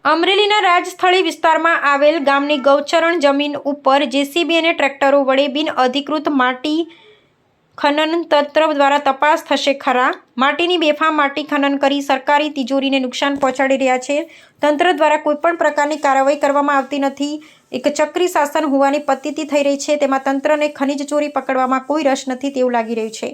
અમરેલીના રાજસ્થળી વિસ્તારમાં આવેલ ગામની ગૌચરણ જમીન ઉપર જેસીબી અને ટ્રેક્ટરો વડે બિનઅધિકૃત માટી ખનન તંત્ર દ્વારા તપાસ થશે ખરા? માટીની બેફામ માટી ખનન કરી સરકારી તિજોરીને નુકસાન પહોંચાડી રહ્યા છે. તંત્ર દ્વારા કોઈપણ પ્રકારની કાર્યવાહી કરવામાં આવતી નથી. એક ચક્રી શાસન હોવાની પ્રતીતિ થઈ રહી છે. તેમાં તંત્રને ખનીજ ચોરી પકડવામાં કોઈ રસ નથી તેવું લાગી રહ્યું છે.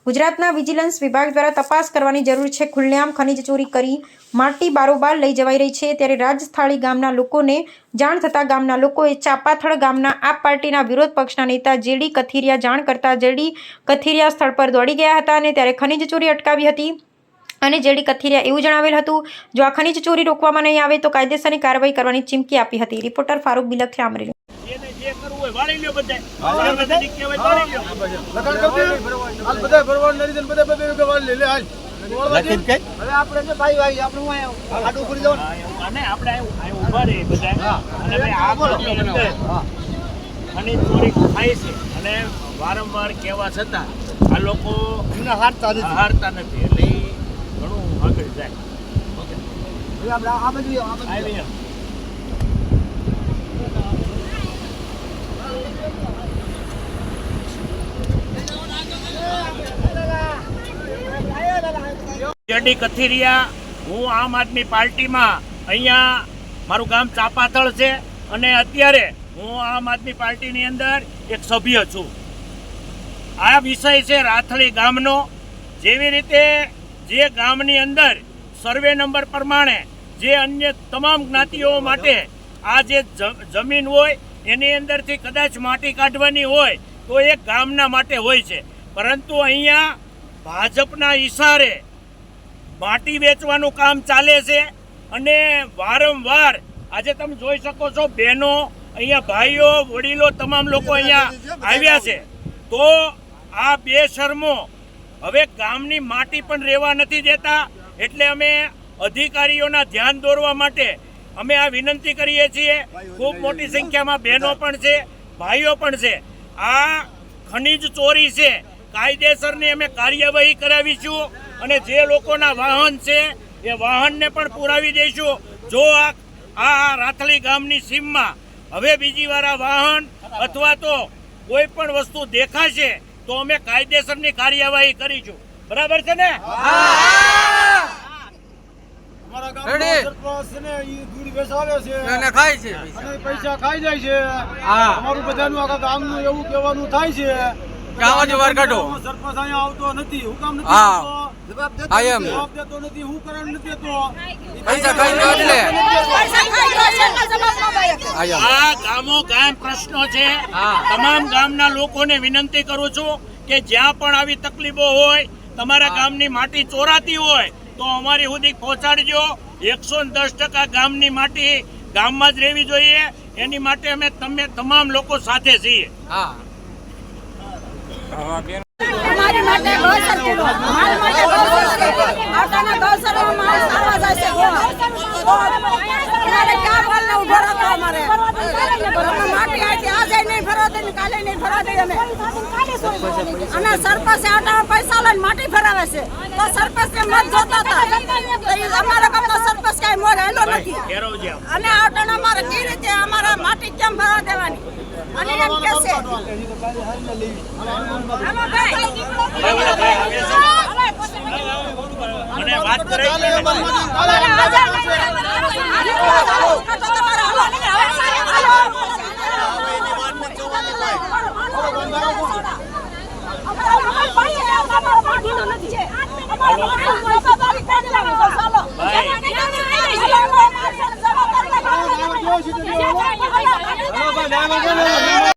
ગુજરાતના વિજિલન્સ વિભાગ દ્વારા તપાસ કરવાની જરૂર છે. ખુલ્લેઆમ ખનીજ ચોરી કરી માટી બારોબાર લઈ જવાઈ રહી છે. ત્યારે રાજસ્થળી ગામના લોકોને જાણ થતાં ગામના લોકોએ ચાપાથળ ગામના આપ પાર્ટીના વિરોધ પક્ષના નેતા જેડી કથિરિયા જાણ કરતા જેડી કથિરિયા સ્થળ પર દોડી ગયા હતા અને ત્યારે ખનીજ ચોરી અટકાવી હતી. અને જેડી કથિરિયા એવું જણાવેલ હતું, જો આ ખનીજ ચોરી રોકવામાં નહીં આવે તો કાયદેસરની કાર્યવાહી કરવાની ચીમકી આપી હતી. રિપોર્ટર ફારૂક બિલખિયા, અમરેલી. વારંવાર કહેવા છતાં આ લોકો હારતા નથી એટલે ઘણું આગળ જાય. જેડી કથિરિયા, હું આમ આદમી પાર્ટીમાં અહીંયા મારું ગામ ચાપાથળ છે અને અત્યારે હું આમ આદમી પાર્ટીની અંદર એક સભ્ય છું. આ વિષય છે રાથળી ગામનો. જેવી રીતે જે ગામની અંદર સર્વે નંબર પ્રમાણે જે અન્ય તમામ જ્ઞાતિઓ માટે આ જે જમીન હોય એની અંદરથી કદાચ માટી કાઢવાની હોય તો એ ગામના માટે હોય છે, પરંતુ અહીંયા ભાજપના ઈશારે માટી વેચવાનું કામ ચાલે છે. અને વારંવાર આજે તમે જોઈ શકો છો, બહેનો અહીંયા, ભાઈઓ, વડીલો, તમામ લોકો અહીંયા આવ્યા છે. તો આ બેશરમો હવે ગામની માટી પણ રહેવા નથી દેતા. એટલે અમે અધિકારીઓના ધ્યાન દોરવા માટે અમે આ વિનંતી કરીએ છીએ. ખૂબ મોટી સંખ્યામાં બહેનો પણ છે, ભાઈઓ પણ છે. આ ખનીજ ચોરી છે, કાયદેસરની અમે કાર્યવાહી કરાવીશું અને જે લોકોના વાહન છે એ વાહનને પણ પુરાવી દઈશું. જો આ રાથળી ગામની સીમમાં હવે બીજી વાર આ વાહન અથવા તો કોઈ પણ વસ્તુ દેખાશે તો અમે કાયદેસરની કાર્યવાહી કરીશું. બરાબર છે ને? પૈસા ખાઈ જાય છે. અમારું બધાનું આખા ગામનું એવું કહેવાનું થાય છે. સરપંચ અહીંયા આવતો નથી. હું કામ નથી જવાબ દેતો નથી. હું કારણ નથી દેતો. આ ગામો ગામ પ્રશ્નો છે. તમામ ગામના લોકોને વિનંતી કરું છું કે જ્યાં પણ આવી તકલીફો હોય, તમારા ગામની માટી ચોરાતી હોય તો અમારી સુધી પહોંચાડજો. 110% ગામની માટી ગામમાં જ રહેવી જોઈએ. એની માટે અમે તમામ લોકો સાથે છીએ. हमारे માટે ગૌસર પૂરો માલ માટે ગૌસર આવતાના ગૌસરમાં માલ સારવા જશે. અમારે ક્યાં બોલને ઉભો રાખો. અમારે માટી આથી આજે નહીં ભરવા દે, કાલે નહીં ભરવા દે. અમે અને સરપંચ આવતા પૈસા લઈને માટી ભરાવે છે તો સરપંચને મત જોતા હતા. અમારા ગામનો સરપંચ કઈ મોર હેલો નથી. અને આવતાના અમારે કઈ રીતે અમારા માટી કેમ ભરવા દેવાની? અને એમ કે છે મને વાત કરે નથી.